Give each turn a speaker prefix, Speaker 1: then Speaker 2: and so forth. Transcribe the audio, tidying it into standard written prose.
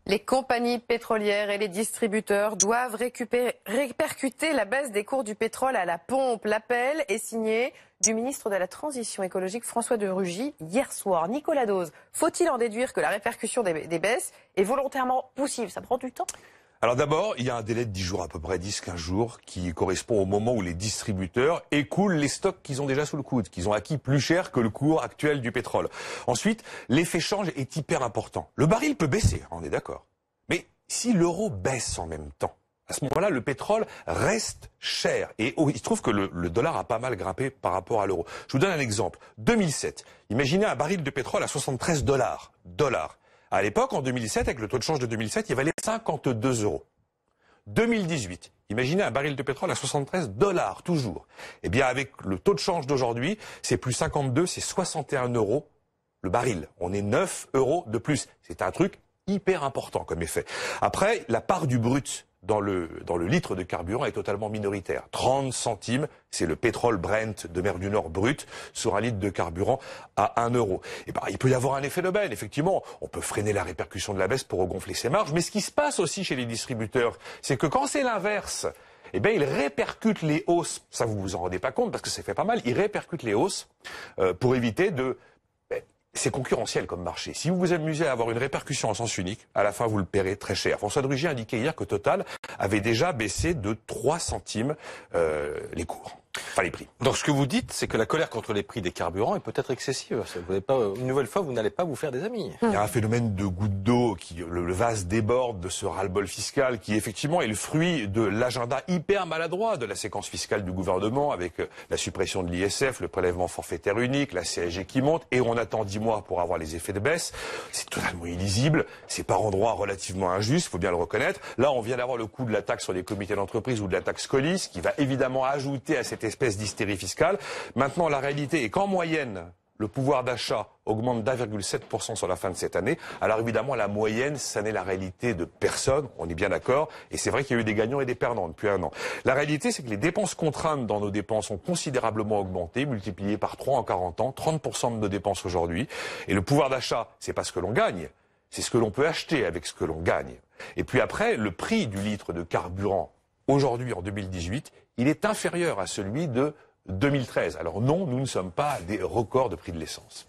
Speaker 1: Les compagnies pétrolières et les distributeurs doivent répercuter la baisse des cours du pétrole à la pompe. L'appel est signé du ministre de la Transition écologique François de Rugy hier soir. Nicolas Dose, faut-il en déduire que la répercussion des baisses est volontairement poussive? Ça prend du temps?
Speaker 2: Alors d'abord, il y a un délai de 10 jours, à peu près 10-15 jours, qui correspond au moment où les distributeurs écoulent les stocks qu'ils ont déjà sous le coude, qu'ils ont acquis plus cher que le cours actuel du pétrole. Ensuite, l'effet change est hyper important. Le baril peut baisser, on est d'accord. Mais si l'euro baisse en même temps, à ce moment-là, le pétrole reste cher. Et il se trouve que le dollar a pas mal grimpé par rapport à l'euro. Je vous donne un exemple. 2007, imaginez un baril de pétrole à 73 dollars. À l'époque, en 2007, avec le taux de change de 2007, il valait 52 euros. 2018, imaginez un baril de pétrole à 73 dollars, toujours. Eh bien, avec le taux de change d'aujourd'hui, c'est plus 52, c'est 61 euros le baril. On est 9 euros de plus. C'est un truc hyper important comme effet. Après, la part du brut dans le litre de carburant est totalement minoritaire. 30 centimes, c'est le pétrole Brent de mer du Nord brut sur un litre de carburant à 1 euro. Et ben, il peut y avoir un effet d'aubaine, effectivement. On peut freiner la répercussion de la baisse pour regonfler ses marges. Mais ce qui se passe aussi chez les distributeurs, c'est que quand c'est l'inverse, eh bien, ils répercutent les hausses. Ça, vous vous en rendez pas compte parce que ça fait pas mal. Ils répercutent les hausses pour éviter de... C'est concurrentiel comme marché. Si vous vous amusez à avoir une répercussion en sens unique, à la fin, vous le paierez très cher. François de Rugy a indiqué hier que Total avait déjà baissé de 3 centimes les cours. Enfin, les prix.
Speaker 3: Donc, ce que vous dites, c'est que la colère contre les prix des carburants est peut-être excessive. Vous n'avez pas, une nouvelle fois, vous n'allez pas vous faire des amis.
Speaker 2: Il y a un phénomène de goutte d'eau qui, le vase déborde de ce ras-le-bol fiscal qui, effectivement, est le fruit de l'agenda hyper maladroit de la séquence fiscale du gouvernement avec la suppression de l'ISF, le prélèvement forfaitaire unique, la CSG qui monte et on attend 10 mois pour avoir les effets de baisse. C'est totalement illisible. C'est par endroits relativement injuste, il faut bien le reconnaître. Là, on vient d'avoir le coût de la taxe sur les comités d'entreprise ou de la taxe colis qui va évidemment ajouter à cette espèce d'hystérie fiscale. Maintenant, la réalité est qu'en moyenne, le pouvoir d'achat augmente d'1,7% sur la fin de cette année. Alors évidemment, la moyenne, ça n'est la réalité de personne, on est bien d'accord. Et c'est vrai qu'il y a eu des gagnants et des perdants depuis un an. La réalité, c'est que les dépenses contraintes dans nos dépenses ont considérablement augmenté, multipliées par 3 en 40 ans, 30% de nos dépenses aujourd'hui. Et le pouvoir d'achat, c'est pas ce que l'on gagne, c'est ce que l'on peut acheter avec ce que l'on gagne. Et puis après, le prix du litre de carburant, aujourd'hui, en 2018, il est inférieur à celui de 2013. Alors non, nous ne sommes pas à des records de prix de l'essence.